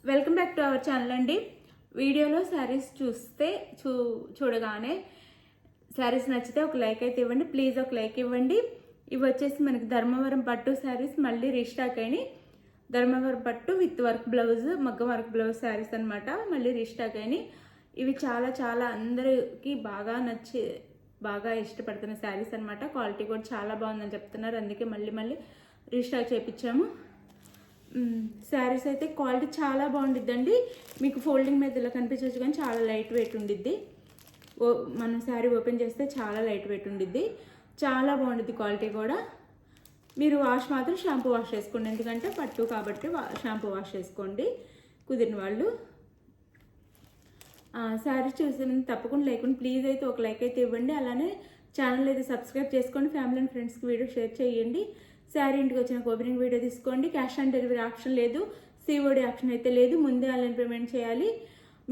Welcome back to our channel అండి. వీడియోలో శారీస్ చూస్తే చూడగానే శారీస్ నచ్చితే ఒక లైక్ అయితే ఇవ్వండి. ప్లీజ్ ఒక లైక్ ఇవ్వండి. ఇవి వచ్చేసి మనకి ధర్మవరం పట్టు శారీస్ మళ్ళీ రీస్టాక్ అయినాయి. ధర్మవరం పట్టు విత్ వర్క్ బ్లౌజ్, మగ్గం వర్క్ బ్లౌజ్ శారీస్ అనమాట. మళ్ళీ రీస్టాక్ అయినాయి. ఇవి చాలా చాలా అందరికి బాగా ఇష్టపడుతున్న శారీస్ అనమాట. క్వాలిటీ కూడా చాలా బాగుందని చెప్తున్నారు. అందుకే మళ్ళీ రీస్టాక్ చేయించాము. శారీస్ అయితే క్వాలిటీ చాలా బాగుండిద్దండి. మీకు ఫోల్డింగ్ మీద ఇలా కనిపించవచ్చు కానీ చాలా లైట్ వెయిట్ ఉండిద్ది. మనం శారీ ఓపెన్ చేస్తే చాలా లైట్ వెయిట్ ఉండిద్ది. చాలా బాగుండిద్ది క్వాలిటీ కూడా. మీరు మాత్రం షాంపూ వాష్ చేసుకోండి, ఎందుకంటే పట్టు కాబట్టి షాంపూ వాష్ చేసుకోండి కుదిరిన వాళ్ళు. శారీ చూసిన తప్పకుండా లేకుండా ప్లీజ్ అయితే ఒక లైక్ అయితే ఇవ్వండి. అలానే ఛానల్ అయితే సబ్స్క్రైబ్ చేసుకోండి. ఫ్యామిలీ అండ్ ఫ్రెండ్స్కి వీడియో షేర్ చేయండి. శారీ ఇంటికి వచ్చిన ఓపెనింగ్ వీడియో తీసుకోండి. క్యాష్ ఆన్ డెలివరీ ఆప్షన్ లేదు, సిఓడి ఆప్షన్ అయితే లేదు. ముందే ఆన్లైన్ పేమెంట్ చేయాలి.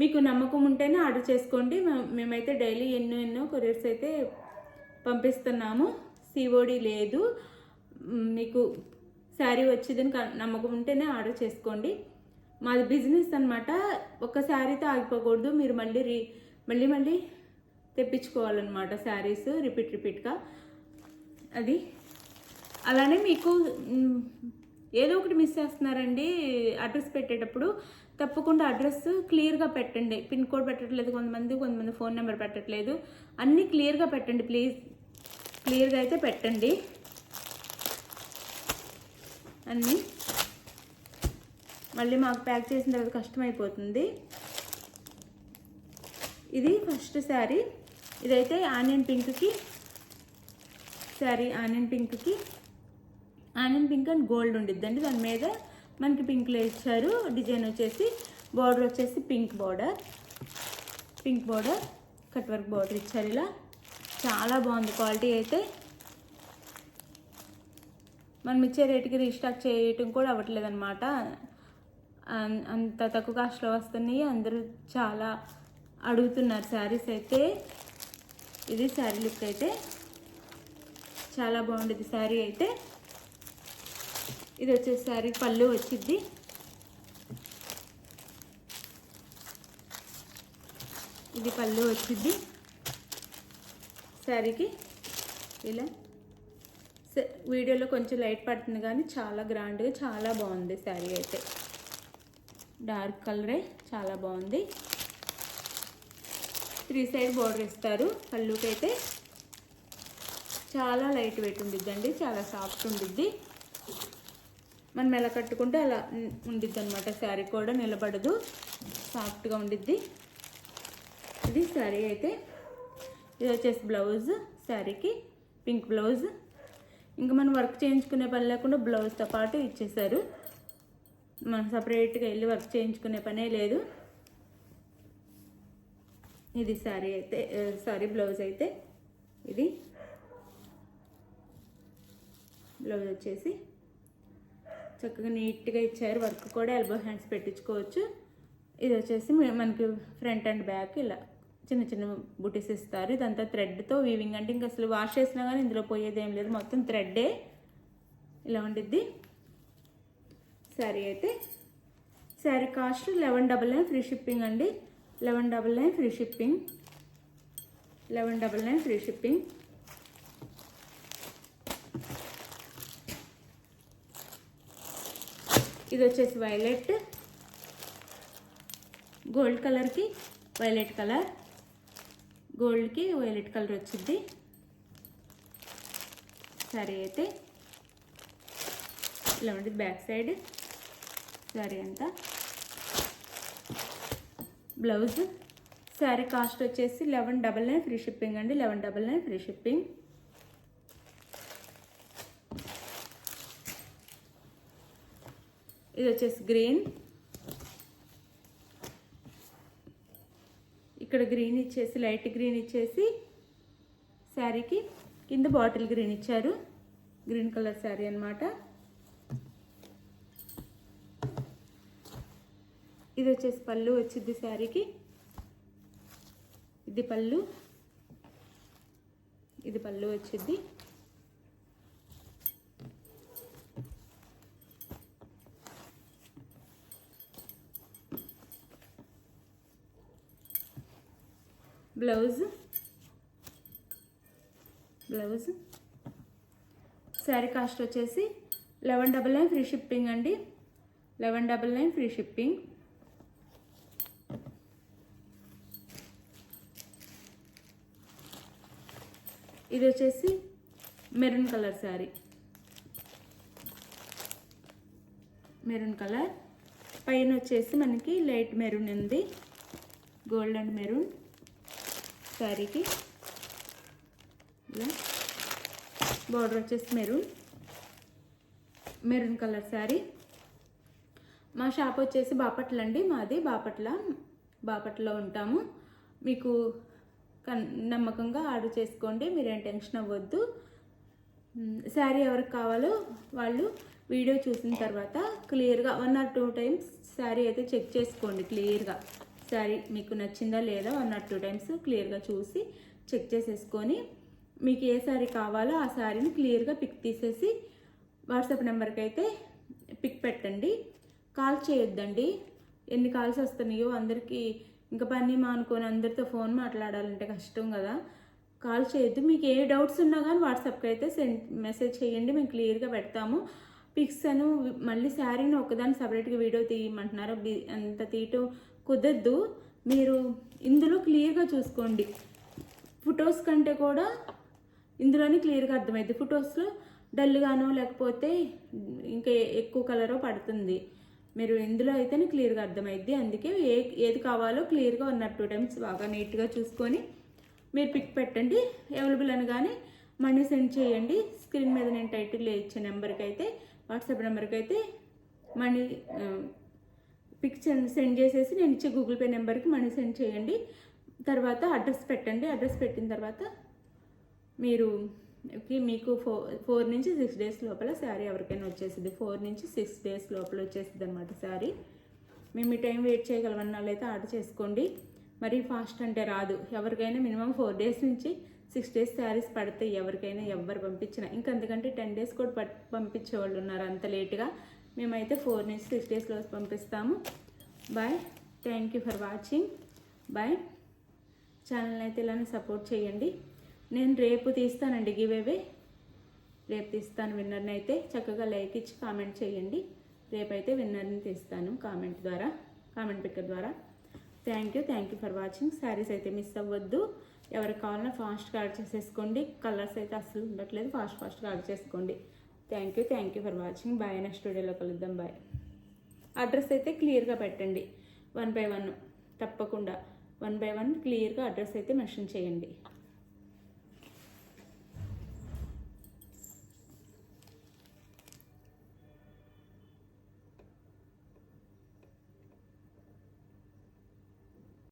మీకు నమ్మకం ఉంటేనే ఆర్డర్ చేసుకోండి. మేమైతే డైలీ ఎన్నో కొరియర్స్ అయితే పంపిస్తున్నాము. సిఓడి లేదు. మీకు శారీ వచ్చిందని నమ్మకం ఉంటేనే ఆర్డర్ చేసుకోండి. మాది బిజినెస్ అనమాట. ఒక్క శారీతో ఆగిపోకూడదు. మీరు మళ్ళీ తెప్పించుకోవాలన్నమాట శారీస్ రిపీట్గా. అది అలానే మీకు ఏదో ఒకటి మిస్ చేస్తున్నారండి. అడ్రస్ పెట్టేటప్పుడు తప్పకుండా అడ్రస్ క్లియర్గా పెట్టండి. పిన్ కోడ్ పెట్టట్లేదు కొంతమంది ఫోన్ నెంబర్ పెట్టట్లేదు. అన్నీ క్లియర్గా పెట్టండి ప్లీజ్. క్లియర్గా అయితే పెట్టండి అన్నీ. మళ్ళీ మాకు ప్యాక్ చేసిన తర్వాత కష్టమైపోతుంది. ఇది ఫస్ట్ శారీ. ఇదైతే ఆనియన్ పింక్కి sari. Onion pink and gold ఉండిద్దండి. దాని మీద మనకి పింక్లో ఇచ్చారు. డిజైన్ వచ్చేసి బార్డర్ వచ్చేసి pink border cut work border ఇచ్చారు. ఇలా చాలా బాగుంది క్వాలిటీ అయితే. మనం ఇచ్చే రేటుకి రీస్టాక్ చేయటం కూడా అవ్వట్లేదు అనమాట. అంత తక్కువ కాస్ట్లో వస్తున్నాయి. అందరూ చాలా అడుగుతున్నారు శారీస్ అయితే. ఇది శారీ లుక్ అయితే చాలా బాగుండేది శారీ అయితే. ఇది వచ్చేసి శారీ పళ్ళు వచ్చింది. ఇది పళ్ళు వచ్చింది శారీకి. ఇలా వీడియోలో కొంచెం లైట్ పడుతుంది కానీ చాలా గ్రాండ్గా చాలా బాగుంది శారీ అయితే. డార్క్ కలరే చాలా బాగుంది. 3 సైడ్ బార్డర్ ఇస్తారు. పళ్ళుకి అయితే చాలా లైట్ వెయిట్ ఉండిద్దండి. చాలా సాఫ్ట్ ఉండిద్ది. మనం ఎలా కట్టుకుంటే అలా ఉండిద్ది అనమాట. శారీ కూడా నిలబడదు, సాఫ్ట్గా ఉండిద్ది. ఇది శారీ అయితే. ఇది వచ్చేసి బ్లౌజ్. శారీకి పింక్ బ్లౌజ్. ఇంకా మనం వర్క్ చేయించుకునే పని లేకుండా బ్లౌజ్తో పాటు ఇచ్చేసారు. మనం సపరేట్గా వెళ్ళి వర్క్ చేయించుకునే పనే లేదు. ఇది శారీ అయితే బ్లౌజ్ అయితే. ఇది బ్లౌజ్ వచ్చేసి చక్కగా నీట్గా ఇచ్చారు. వర్క్ కూడా ఎల్బో హ్యాండ్స్ పెట్టించుకోవచ్చు. ఇది వచ్చేసి మనకి ఫ్రంట్ అండ్ బ్యాక్ ఇలా చిన్న బుటీస్ ఇస్తారు. ఇదంతా థ్రెడ్తో వీవింగ్. అంటే ఇంకా అసలు వాష్ చేసినా కానీ ఇందులో పోయేది ఏం లేదు, మొత్తం థ్రెడ్డే. ఇలా ఉండిద్ది శారీ అయితే. శారీ కాస్ట్ 1199 ఫ్రీ షిప్పింగ్ అండి. 1199 ఫ్రీ షిప్పింగ్. 1199 free shipping. ఇది వచ్చేసి వైలెట్. గోల్డ్ కలర్కి వైలెట్ కలర్, గోల్డ్కి వైలెట్ కలర్ వచ్చింది శారీ అయితే. ఇలా ఉంటుంది బ్యాక్ సైడ్ శారీ అంతా. బ్లౌజ్. శారీ కాస్ట్ వచ్చేసి 1199 ఫ్రీ షిప్పింగ్ అండి. 1199 ఫ్రీ షిప్పింగ్. ఇది వచ్చేసి గ్రీన్. ఇక్కడ గ్రీన్ ఇచ్చేసి లైట్ గ్రీన్ ఇచ్చేసి శారీకి కింద బాటిల్ గ్రీన్ ఇచ్చారు. గ్రీన్ కలర్ శారీ అనమాట. ఇది వచ్చేసి పళ్ళు వచ్చింది శారీకి. ఇది పళ్ళు వచ్చింది. బ్లౌజ్ శారీ కాస్ట్ వచ్చేసి 1199 ఫ్రీ షిప్పింగ్ అండి. 1199 ఫ్రీ షిప్పింగ్. ఇది వచ్చేసి maroon colour sari, maroon colour పైన వచ్చేసి మనకి లైట్ మెరూన్ ఉంది, గోల్డ్ అండ్ మెరూన్ శారీకి. ఇలా బార్డర్ వచ్చేసి మెరూన్ కలర్ శారీ. మా షాప్ వచ్చేసి బాపట్ల అండి, మాది బాపట్లలో ఉంటాము. మీకు నమ్మకంగా ఆర్డర్ చేసుకోండి, మీరేం టెన్షన్ అవ్వద్దు. శారీ ఎవరికి కావాలో వాళ్ళు వీడియో చూసిన తర్వాత క్లియర్గా 1 or 2 times శారీ అయితే చెక్ చేసుకోండి. క్లియర్గా శారీ మీకు నచ్చిందా లేదా 1 or 2 times క్లియర్గా చూసి చెక్ చేసేసుకొని మీకు ఏ శారీ కావాలో ఆ శారీని క్లియర్గా పిక్ తీసేసి వాట్సాప్ నెంబర్కి అయితే పిక్ పెట్టండి. కాల్ చేయొద్దండి, ఎన్ని కాల్స్ వస్తున్నాయో అందరికీ ఇంకా పని మానుకొని అందరితో ఫోన్ మాట్లాడాలంటే కష్టం కదా. కాల్ చేయొద్దు. మీకు ఏ డౌట్స్ ఉన్నా కానీ వాట్సాప్కి అయితే మెసేజ్ చేయండి, మేము క్లియర్గా పెడతాము. పిక్స్ అను మళ్ళీ శారీని ఒకదాన్ని సపరేట్గా వీడియో తీయమంటున్నారు, అంత తీయటం కుదరదు. మీరు ఇందులో క్లియర్గా చూసుకోండి. ఫొటోస్ కంటే కూడా ఇందులోనే క్లియర్గా అర్థమైంది. ఫొటోస్లో డల్గానో లేకపోతే ఇంకా ఎక్కువ కలరో పడుతుంది. మీరు ఇందులో అయితేనే క్లియర్గా అర్థమైద్ది. అందుకే ఏది కావాలో క్లియర్గా 1 or 2 times బాగా నీట్గా చూసుకొని మీరు పిక్ పెట్టండి. అవైలబుల్ అనగానే మనీ సెండ్ చేయండి. స్క్రీన్ మీద నేను టైటిల్లో ఇచ్చే నెంబర్కి అయితే వాట్సాప్ నెంబర్కి అయితే మనీ పిక్ సెండ్ చేసేసి నేను ఇచ్చే గూగుల్ పే నెంబర్కి మనీ సెండ్ చేయండి. తర్వాత అడ్రస్ పెట్టండి. అడ్రస్ పెట్టిన తర్వాత మీకు 4 నుంచి 6 days లోపల శారీ ఎవరికైనా వచ్చేసింది. 4 నుంచి 6 days లోపల వచ్చేసింది అనమాట శారీ. మేము ఈ టైం వెయిట్ చేయగలమన్న వాళ్ళైతే ఆర్డర్ చేసుకోండి. మరీ ఫాస్ట్ అంటే రాదు. ఎవరికైనా మినిమం 4 days నుంచి 6 days శారీస్ పడతాయి. ఎవరికైనా ఎవరు పంపించినా ఇంకా అంతకంటే 10 days కూడా పంపించే వాళ్ళు ఉన్నారు అంత లేట్గా. మేమైతే 4 నుంచి 6 days లో పంపిస్తాము. Bye, thank you for watching. Bye. Channel అయితే ఇలానే సపోర్ట్ చేయండి. నేను రేపు తీస్తానండి గివ్-అవే, రేపు తీస్తాను. విన్నర్ని అయితే చక్కగా లైక్ ఇచ్చి కామెంట్ చేయండి. రేపైతే విన్నర్ని తీస్తాను కామెంట్ పిక్కర్ ద్వారా. Thank you for watching. Saris అయితే మిస్ అవ్వద్దు. ఎవరికి కావాలన్నా ఫాస్ట్గా ఆర్డర్ చేసేసుకోండి. కలర్స్ అయితే అసలు ఉండట్లేదు, ఫాస్ట్గా ఆర్డర్ చేసుకోండి. Thank you for watching. Bye. Next వీడియోలో కలుద్దాం. బాయ్. అడ్రస్ అయితే క్లియర్గా పెట్టండి. 1 by 1 తప్పకుండా 1 by 1 క్లియర్గా అడ్రస్ అయితే మెన్షన్ చేయండి.